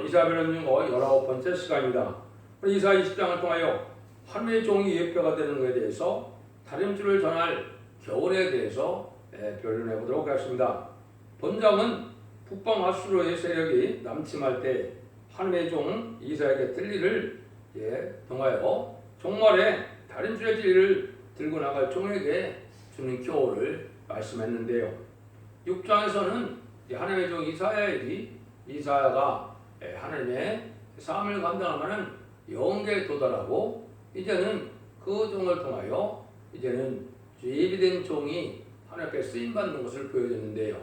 오늘 이사야는 중어 19번째 시간입니다. 이사야 20장을 통하여 하늘의 종이 예표가 되는 것에 대해서 다림줄을 전할 겨울에 대해서 변론해 보도록 하겠습니다. 본장은 북방 아수르의 세력이 남침할 때 하늘의 종 이사야에게 진리를 통하여 종말에 다림줄의 진리를 들고 나갈 종에게 주는 교훈을 말씀했는데요. 6장에서는 하나님의 종 이사야가 하나님의 삶을 감당하는 영계에 도달하고 이제는 그 종을 통하여 이제는 예비된 종이 하나님께 쓰임받는 것을 보여줬는데요.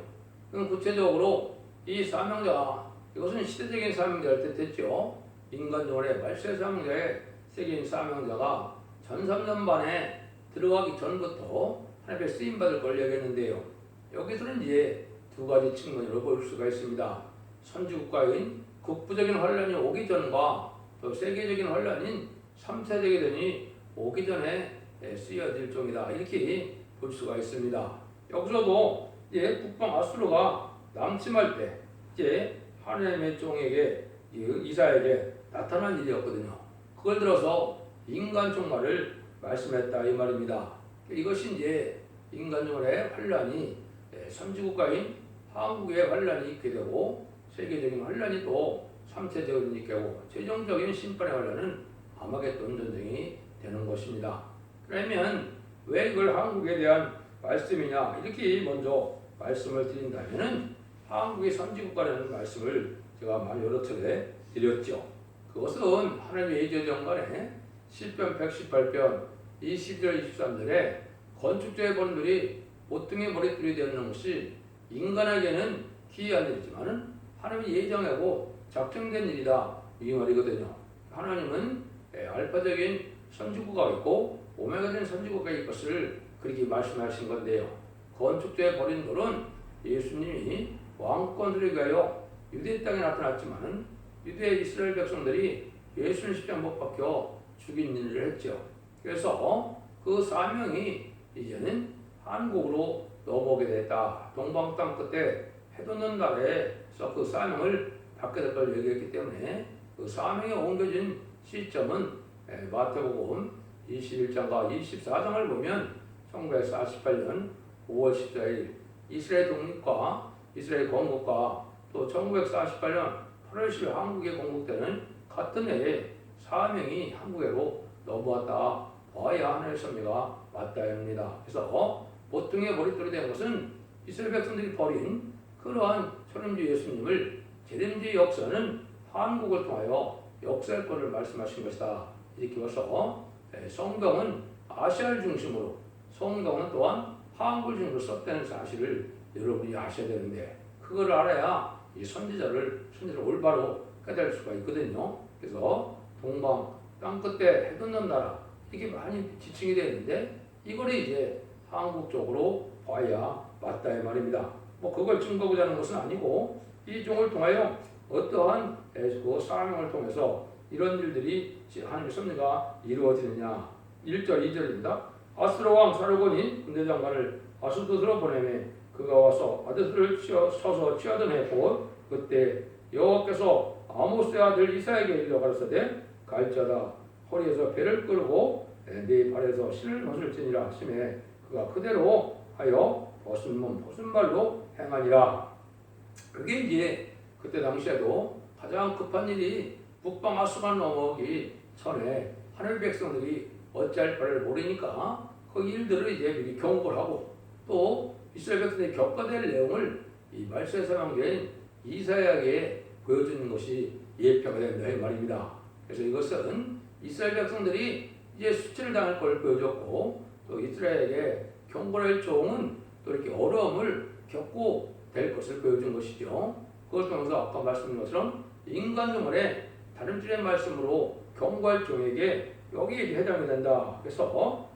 구체적으로 이 사명자, 이것은 시대적인 사명자를 뜻했죠. 인간종의 말세 사명자의 세계인 사명자가 전삼년반에 들어가기 전부터 하나님께 쓰임받을 걸 얘기했는데요. 여기서는 이제 두 가지 측면으로 볼 수가 있습니다. 선지국가인 국부적인 환란이 오기 전과 또 세계적인 환란인 3차적인 전이 오기 전에 쓰여질 종이다, 이렇게 볼 수가 있습니다. 여기서도 이제 북방 아수르가 남침할 때 이제 하나님의 종에게 이사야에게 나타난 일이었거든요. 그걸 들어서 인간 종말을 말씀했다, 이 말입니다. 이것이 이제 인간 종말의 환란이 선지국가인 한국의 환란이 있게 되고 세계적인 환란이 또 3차적인 있게 되고 최종적인 심판의 환란은 아마겟돈 전쟁이 되는 것입니다. 그러면 왜 이걸 한국에 대한 말씀이냐, 이렇게 먼저 말씀을 드린다면은 한국의 선지국가라는 말씀을 제가 많이 여러 차례 드렸죠. 그것은 하나님의 예조정간에 시편 118편 22절 23절에 건축자의 본들이 보통의 머릿돌이 되는 것이 인간에게는 기이한 일이지만 하나님이 예정하고 작정된 일이다, 이 말이거든요. 하나님은 알파적인 선지국가가 있고 오메가적인 선지국가가 있을 것을 그렇게 말씀하신 건데요. 건축자의 버린 돌은 예수님이 왕권들에 위하여 유대 땅에 나타났지만 유대 이스라엘 백성들이 예수님 십자가에 못 박혀 죽인 일을 했죠. 그래서 그 사명이 이제는 한국으로 넘어오게 됐다. 동방 땅 끝에 해돋는 달에서 그 사명을 받게 될 걸 얘기했기 때문에 그 사명이 옮겨진 시점은 마태복음 21장과 24장을 보면 1948년 5월 14일 이스라엘 독립과 이스라엘 건국과 또 1948년 8월 10일 한국에 건국되는 같은 해에 사명이 한국에로 넘어왔다 봐야 하나님의 섭리가 맞다 합니다. 그래서 보통의 머릿돌이 된 것은 이스라엘 백성들이 버린 그러한 천임주 예수님을 재림주의 역사는 한국을 통하여 역사할 것을 말씀하신 것이다, 이렇게 봐서 성경은 아시아를 중심으로, 성경은 또한 한국을 중심으로 썼다는 사실을 여러분이 아셔야 되는데 그걸 알아야 이 선지자를 올바로 깨달을 수가 있거든요. 그래서 동방 땅끝에 해돋는 나라, 이게 많이 지칭이 되는데 이걸 이제 한국 쪽으로 봐야 맞다, 이 말입니다. 그걸 증거하고자 하는 것은 아니고 이 종을 통하여 어떠한 그 사명을 통해서 이런 일들이 하나님의 섭리가 이루어지느냐. 1절 2절입니다. 아수르 왕 사르곤이 군대장관을 아수도스로 보내매 그가 와서 아데스를 서서 취하던 해고 그때 여호와께서 아모스의 아들 이사야에게 일러 가라사대 갈지어다 허리에서 배를 끌고 네 발에서 신을 벗을지니라 하시매 그가 그대로 하여 벗은 몸 벗은 발로 행하니라. 그게 이제 그때 당시에도 가장 급한 일이 북방 아수르가 넘어오기 전에 하늘 백성들이 어찌할 바를 모르니까 그 일들을 이제 미리 경고를 하고 또 이스라엘 백성들이 겪어야 될 내용을 이 말세 사명자인 이사야에게 보여주는 것이 예표가 된다, 이 말입니다. 그래서 이것은 이스라엘 백성들이 이제 수치를 당할 걸 보여줬고 또 이스라엘에게 경고할 종은 또 이렇게 어려움을 겪고 될 것을 보여준 것이죠. 그걸 통해서 아까 말씀드린 것처럼 인간 종말에 다림줄의 말씀으로 경고할 종에게 여기에 해당이 된다. 그래서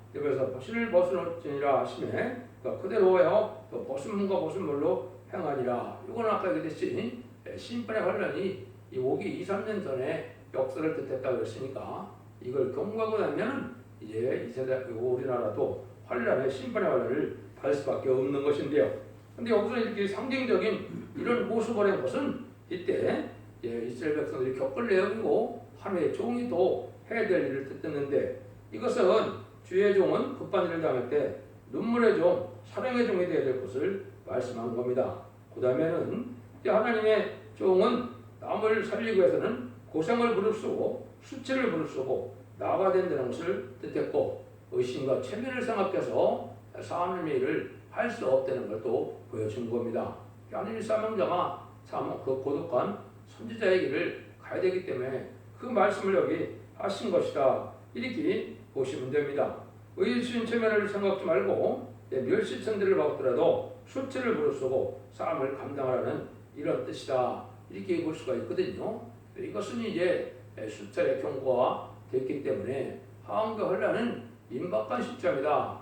신을 벗으니라 하시매 그대로 하여 또 벗은 몸과 벗은 물로 행하니라. 이건 아까 얘기했듯이 심판의 환란이 오기 2, 3년 전에 역사를 뜻했다고 했으니까 이걸 경고하고 나면 이제 이 세대 우리나라도 환란의 심판의 환란을 받을 수밖에 없는 것인데요. 근데 여기서 이렇게 상징적인 이런 모습을 한 것은 이때 이스라엘 백성들이 겪을 내용이고 하나의 종이 또 해야 될 일을 뜻했는데 이것은 주의 종은 급한 일을 당할 때 눈물의 종, 사랑의 종이 되어야 될 것을 말씀한 겁니다. 그 다음에는 하나님의 종은 남을 살리기 위해서는 고생을 무릅쓰고 수치를 무릅쓰고 나아가야 된다는 것을 뜻했고 의심과 체면을 생각해서 사람의 일을 할 수 없다는 걸 또 보여준 겁니다. 하나님의 사명자가 참 그 고독한 선지자의 길을 가야 되기 때문에 그 말씀을 여기 하신 것이다. 이렇게 보시면 됩니다. 의심 체면을 생각지 말고 멸시천대를 받더라도 수치를 무릅쓰고 싸움을 감당하라는 이런 뜻이다. 이렇게 볼 수가 있거든요. 이것은 이제 수차례 경고가 됐기 때문에 하왕과 혼란은 임박한 시점이다.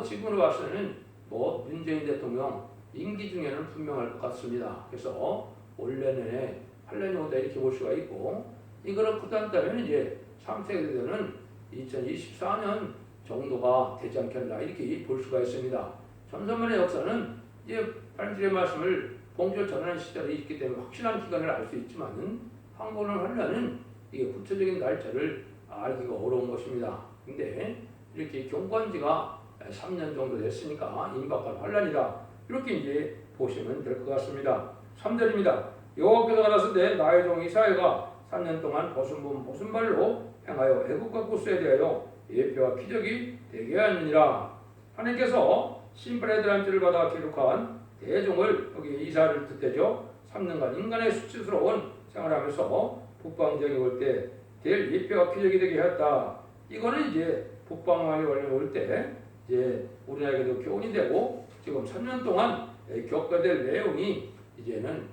지금으로 봐서는 문재인 대통령 임기 중에는 분명할 것 같습니다. 그래서 올 내년에 환란이 오다 이렇게 볼 수가 있고 이거를 그딴다면 이제 3차 대전은 2024년 정도가 되지 않겠나 이렇게 볼 수가 있습니다. 전선만의 역사는 이제 발질의 말씀을 봉조 전환 시절이 있기 때문에 확실한 기간을 알 수 있지만은 한국을 하려는 이게 구체적인 날짜를 알기가 어려운 것입니다. 근데 이렇게 경고한 지가 3년 정도 됐으니까 임박한 환란이다. 이렇게 이제 보시면 될 것 같습니다. 3절입니다. 여호와께서 가라사대 나의 종 이사야가 3년 동안 벗은 몸 벗은 발로 행하여 애국과 구스에 대하여 예표와 기적이 되게 하느니라. 하나님께서 신바레드란 죄를 받아 기록한 대종을 여기 이사를 뜻되죠. 3년간 인간의 수치스러운 생활하면서 북방지역에 올 때 될 예표와 기적이 되게 하였다. 이거는 이제 북방왕이 올 때 이제 우리나라에게도 교훈이 되고 지금 3년 동안 겪어야 될 내용이 이제는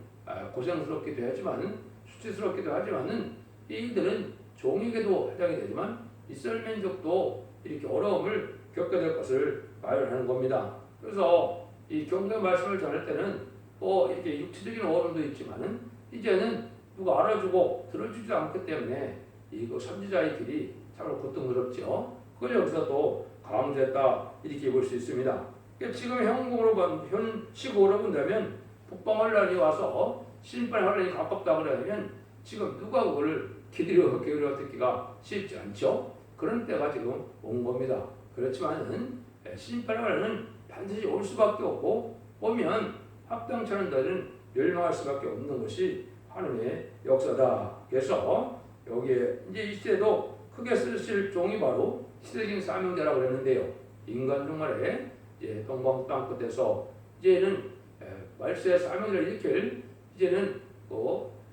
고생스럽기도 하지만 수치스럽기도 하지만은 이들은 종에게도 해당이 되지만 이스라엘 민족도 이렇게 어려움을 겪게 될 것을 말하는 겁니다. 그래서 이 경고의 말씀을 전할 때는 이렇게 육체적인 어려움도 있지만은 이제는 누가 알아주고 들어주지 않기 때문에 이거 선지자의 길이 참으로 고통스럽죠. 그걸 여기서 또 강조했다 이렇게 볼 수 있습니다. 지금 현식으로 본다면 북방환란이 와서 신발환란이 가깝다 그러면 지금 누가 그걸 기다려 듣기가 쉽지 않죠. 그런 때가 지금 온 겁니다. 그렇지만은 신발환란은 반드시 올 수밖에 없고 오면 합당처럼들은 멸망할 수밖에 없는 것이 하나님의 역사다. 그래서 여기에 이제 이 시대도 크게 쓰실 종이 바로 시대적인 사명자라고 그랬는데요. 인간 종말에 이제 동방 땅 끝에서 이제는 말세의 사명을 일으킬 이제는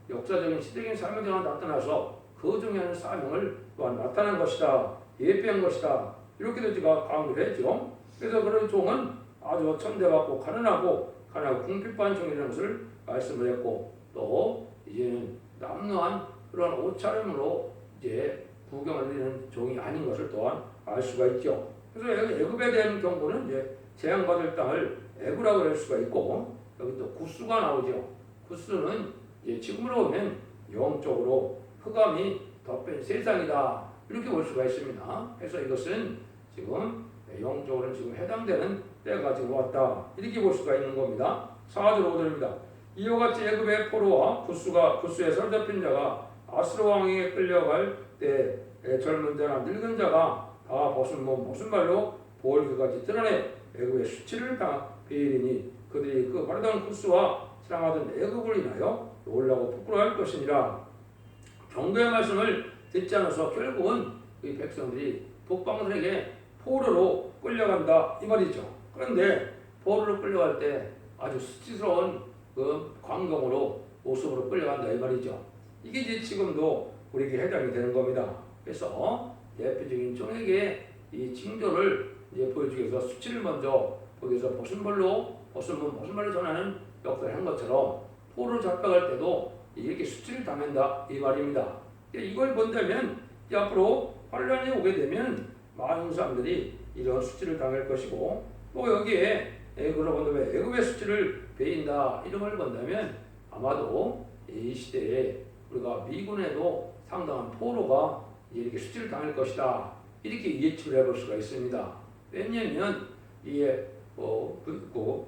역사적인 시대적인 사명자가 나타나서 그 중에 하는 사명을 또한 나타난 것이다. 예표한 것이다. 이렇게도 제가 강조를 했죠. 그래서 그런 종은 아주 천대받고 가난하고 궁핍한 종이라는 것을 말씀을 했고 또 이제는 남루한 그런 옷차림으로 이제 부경을 누리는 종이 아닌 것을 또한 알 수가 있죠. 그래서 여기 애굽에 대한 경고는 이제 재앙받을 땅을 애굽이라고 할 수가 있고 여기 또 구스가 나오죠. 구스는 이제 지금으로 보면 영적으로 흑암이 덮인 세상이다 이렇게 볼 수가 있습니다. 그래서 이것은 지금 영적으로는 지금 해당되는 때가 지금 왔다 이렇게 볼 수가 있는 겁니다. 4절 5절입니다. 이와 같이 애굽의 포로와 구스에 사로잡힌 자가 아수르 왕에게 끌려갈 때 젊은 자나 늙은 자가 다 벗은 몸 벗은 발로 볼기까지 드러내 애굽의 수치를 다 베이리니 그들이 그 바르던 구스와 사랑하던 애굽을 인하여 놀라고 부끄러워할 것이니라. 경고의 말씀을 듣지 않아서 결국은 이 백성들이 북방들에게 포로로 끌려간다 이 말이죠. 그런데 포로로 끌려갈 때 아주 수치스러운 그 광경으로 모습으로 끌려간다 이 말이죠. 이게 이제 지금도 우리에게 해당이 되는 겁니다. 그래서 대표적인 종에게 이 징조를 이제 보여주기 위해서 수치를 먼저 거기서 벗은 발로 전하는 역사를 한 것처럼 포로를 잡혀갈 때도 이렇게 수치를 당한다 이 말입니다. 이걸 본다면 앞으로 환란이 오게 되면 많은 사람들이 이런 수치를 당할 것이고 또 여기에 애굽의 수치를 베인다 이런 걸 본다면 아마도 이 시대에 우리가 미군에도 상당한 포로가 이렇게 수치를 당할 것이다 이렇게 예측을 해볼 수가 있습니다. 왜냐하면 이게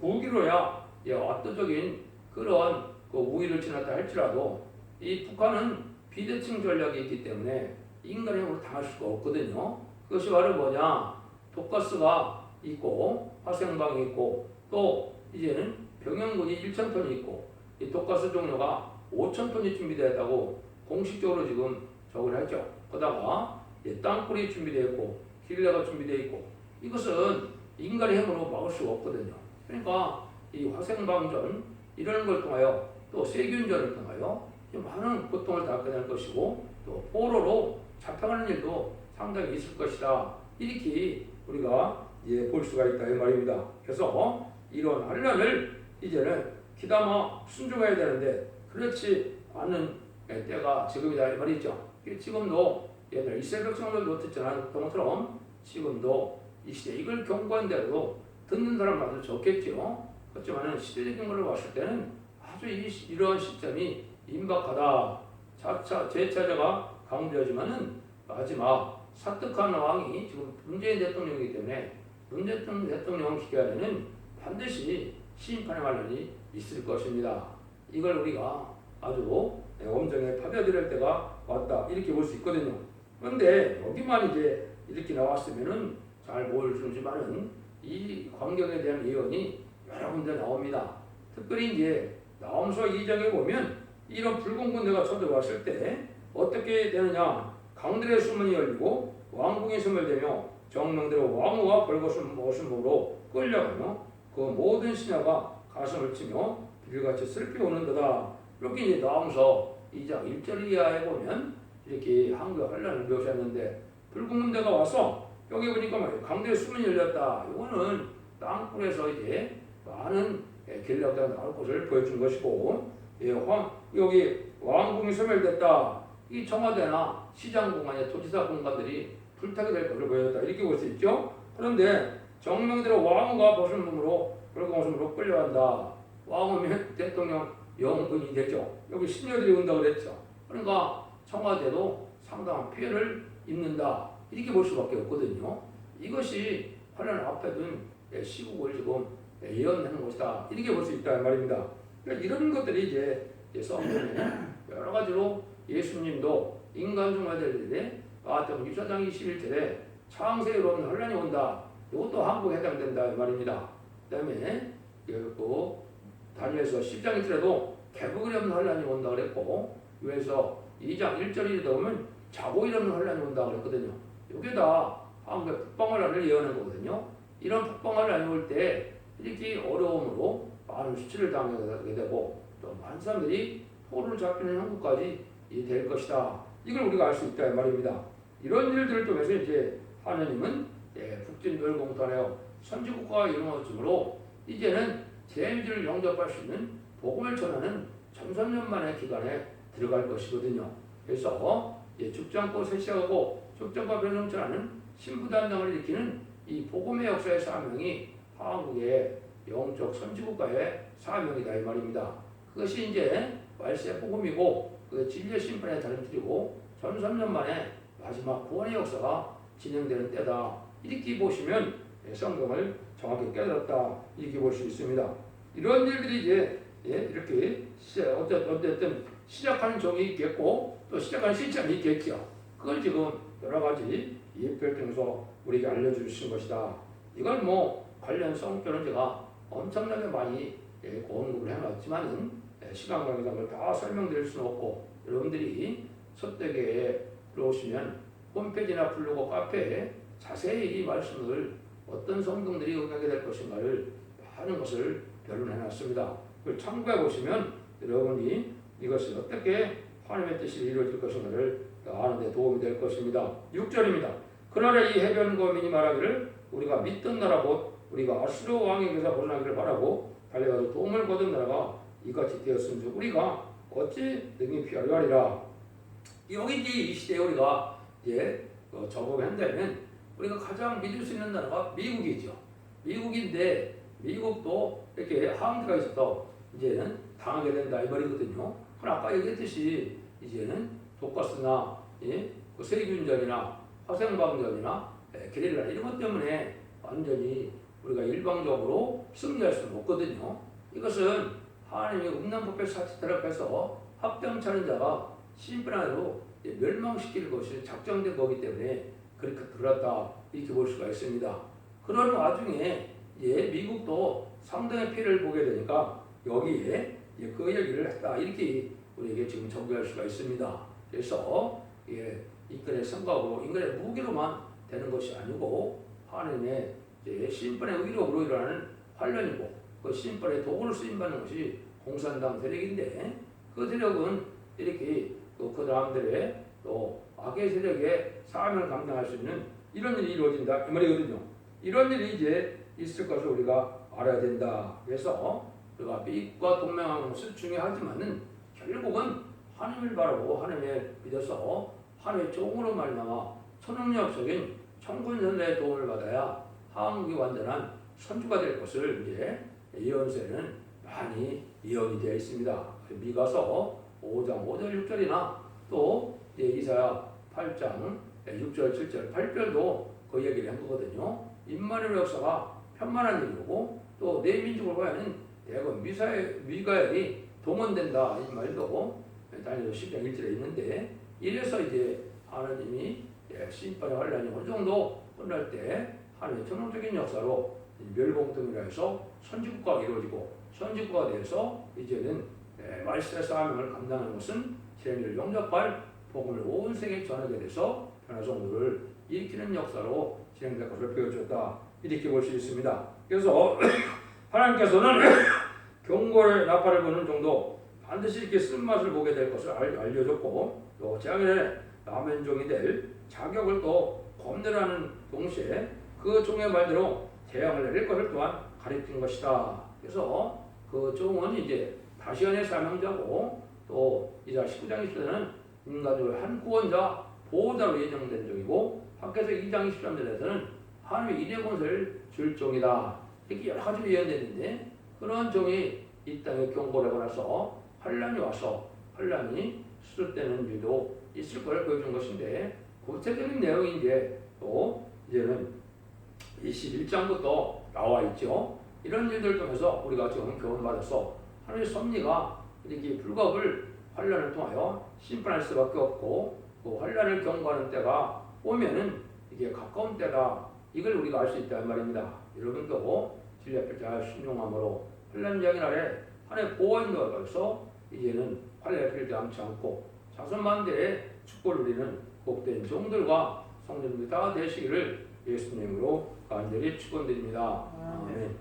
무기로야 압도적인 그런 우위를 지났다 할지라도 이 북한은 비대칭 전략이 있기 때문에 인간의 힘으로 당할 수가 없거든요. 그것이 바로 뭐냐? 독가스가 있고 화생방이 있고 또 이제는 병영군이 1,000톤이 있고 이 독가스 종류가 5,000톤이 준비되었다고 공식적으로 지금 적을 했죠. 거다가 땅굴이 준비되어 있고 길레가 준비되어 있고 이것은 인간의 힘으로 막을 수가 없거든요. 그러니까 이 화생방전 이런 걸 통하여 또 세균전을 통하여 많은 고통을 당하게 될 것이고 또 포로로 잡혀가는 일도 상당히 있을 것이다. 이렇게 우리가 볼 수가 있다 이 말입니다. 그래서 이런 환란을 이제는 기담아 순종해야 되는데 그렇지 않은 때가 지금이다 이 말이죠. 지금도 옛날 이스라엘 백성들도 듣지 않았던 것처럼 지금도 이 시대 이걸 경고한 대로 듣는 사람마다 적겠죠. 그렇지만 시대적인 걸로 봤을 때는 아주 이러한 시점이 임박하다. 제4자가 강조하지만은 마지막 사특한 왕이 지금 문재인 대통령이기 때문에 문재인 대통령 기간에는 반드시 심판의 말년이 있을 것입니다. 이걸 우리가 아주 엄정에 파벼들일 때가 왔다 이렇게 볼 수 있거든요. 그런데 여기만 이제 이렇게 나왔으면은 잘 모르지만은 이 광경에 대한 예언이 여러 군데 나옵니다. 특별히 이제 나홈서 2장에 보면 이런 붉은 군대가 쳐들어왔을 때 어떻게 되느냐? 강들의 수문이 열리고 왕궁이 소멸되며 정령대로 왕후와 벌것을 모심으로 끌려가며 그 모든 신하가 가슴을 치며 빌같이 슬피 우는도다. 이렇게 이제 나홈서 2장 1절 이하에 보면 이렇게 한국 환란을 묘사했는데 붉은 군대가 와서 여기 보니까 말이에요. 강들의 수문이 열렸다. 이거는 땅굴에서 이제 많은 길락대가 나올 것을 보여준 것이고 여기 왕궁이 소멸됐다. 이 청와대나 시장 공간에 도지사 공간들이 불타게 될 것을 보여줬다. 이렇게 볼 수 있죠. 그런데 정명대로 왕후가 벗은 몸으로 벌거벗음으로 끌려간다. 왕후면 대통령 영분이 되죠. 여기 신녀들이 온다고 그랬죠. 그러니까 청와대도 상당한 피해를 입는다. 이렇게 볼 수밖에 없거든요. 이것이 환란 앞에 둔 시국을 지금 예언하는 것이다. 이렇게 볼 수 있다 말입니다. 그러니까 이런 것들이 이제 성경에 여러 가지로 예수님도 인간 중화될 때 유사장 21절에 창세에 이르는 환란이 온다. 이것도 한국에 해당된다 말입니다. 그 다음에 다니엘서 10장 1절에도 개복이 없는 환란이 온다 그랬고 요에서 2장 1절에 보면 자고 일어나는 환란이 온다 그랬거든요. 이게 다 한국의 북방환란을 예언한 거거든요. 이런 북방환란이 올 때 이렇게 어려움으로 많은 수치를 당하게 되고 또 많은 사람들이 포로를 잡히는 형국까지 될 것이다. 이걸 우리가 알 수 있다 말입니다. 이런 일들을 통해서 이제 하나님은 북진도를 공탄하여 선지국가가 이루어짐으로 이제는 재임지를 영접할 수 있는 복음을 전하는 천선년만의 기간에 들어갈 것이거든요. 그래서 죽지않고 시작하고 죽지않고 변성천하는 신부단장을 일으키는 이 복음의 역사의 사명이 한국의 영적 선지국가의 사명이다 이 말입니다. 그것이 이제 말세 복음이고 그 진리의 심판의 다름질이고 천선년 만에 마지막 구원의 역사가 진행되는 때다. 이렇게 보시면 성경을 정확히 깨달았다 이렇게 볼 수 있습니다. 이런 일들이 이제 이렇게 어쨌든 시작하는 종이 있겠고 또 시작하는 시점이 있겠죠. 그걸 지금 여러 가지 예표를 통해서 우리에게 알려주신 것이다. 이걸 관련 성격은 제가 엄청나게 많이 공급을 해놨지만은 시간 관계상 다 설명드릴 수는 없고 여러분들이 서대교에 들어오시면 홈페이지나 블로그 카페에 자세히 이 말씀을 어떤 성경들이 응하게 될 것인가를 많은 것을 변론해놨습니다. 그걸 참고해 보시면 여러분이 이것이 어떻게 하나님의 뜻이 이루어질 것인가를 아는 데 도움이 될 것입니다. 6절입니다. 그날에 이 해변 거민이 말하기를 우리가 믿던 나라 곧 우리가 아수르 왕에게서 벗어나기를 바라고 달려가서 도움을 거둔 나라가 이같이 되었은즉 우리가 어찌 능히 피하려 하리라. 여기 이제 이 시대에 우리가 적응한다면 우리가 가장 믿을 수 있는 나라가 미국이죠. 미국인데 미국도 이렇게 항대가 있어서 이제는 당하게 된다 이 말이거든요. 그럼 아까 얘기했듯이 이제는 독가스나 그 세균전이나 화생방전이나 게릴라 이런 것 때문에 완전히 우리가 일방적으로 승리할 수는 없거든요. 이것은 하나님이 음란법에 사치더라 해서 합병차는 자가 심판으로 멸망시킬 것이 작정된 거기 때문에 그렇게 그렇다 이렇게 볼 수가 있습니다. 그런 와중에 미국도 상당히 피해를 보게 되니까 여기에 그 얘기를 했다 이렇게 우리에게 지금 정리할 수가 있습니다. 그래서 인간의 생각으로 인간의 무기로만 되는 것이 아니고 하나님의 심판의 의력으로 일어나는 환란이고 그 심판의 도구로 쓰임받는 것이 공산당 세력인데 그 세력은 이렇게 그 사람들의 또 악의 세력의 사명을 감당할 수 있는 이런 일이 이루어진다 이 말이거든요. 이런 일이 이제 있을 것을 우리가 알아야 된다. 그래서 우리가 미국과 동맹하는 것은 중요하지만은 결국은 하나님을 바라고 하나님을 믿어서 하나님의 종으로 말미암아 초능력적인 청군전대의 도움을 받아야 한국이 완전한 선주가 될 것을 이제 예언서에는 많이 예언이 되어 있습니다. 미가서 5장 5절 6절이나 또 이사야 8장 6절 7절 8절도 그 얘기를 한 거거든요. 임마누엘 역사가 편만한 일이고 또 내 민족을 위하여는 대거 미가엘이 동원된다 이 말도 다니엘 10장 1절에 있는데 이래서 이제 하나님이 심판의 환란이 어느 정도 끝날 때 하나님의 전능적인 역사로 멸공통이라 해서 선지국가가 이루어지고 선지국가가 돼서 이제는 말세의 사명을 감당하는 것은 재미를 영접할 복음을 온 세계에 전하게 돼서 변화성도를 일으키는 역사로 진행될 것을 보여줬다 이렇게 볼 수 있습니다. 그래서 하나님께서는 경고의 나팔을 부는 정도 반드시 이렇게 쓴맛을 보게 될 것을 알려줬고 또 재앙의 남은종이 될 자격을 또 검열하는 동시에 그 종의 말대로 재앙을 내릴 것을 또한 가리킨 것이다. 그래서 그 종은 이제 다시안의 사명자고 또 이자 19장 20절에는 인간을 한 구원자 보호자로 예정된 종이고 밖에서 2장 23절에서는 하나님의 인의 권세를 줄 종이다. 이렇게 여러 가지로 예언됐는데 그런 종이 이 땅에 경고를 하고 나서 환란이 와서 환란이 수습되는 일도 있을 걸 보여준 것인데 구체적인 내용이 이제 또 이제는 21장부터 나와 있죠. 이런 일들을 통해서 우리가 지금 교훈받아서 하나님의 섭리가 이렇게 불법을 환란을 통하여 심판할 수밖에 없고 그 환란을 경고하는 때가 오면은 이게 가까운 때다. 이걸 우리가 알 수 있다는 말입니다. 여러분도 진리 앞에 잘 순종함으로 환란 장인 아래 하나님의 보호인도가 벌써 이제는 환란에 필지 않고 자선만대의 축복을 누리는 복된 종들과 성도님들 다 되시기를 예수님으로 간절히 축원드립니다. 아멘.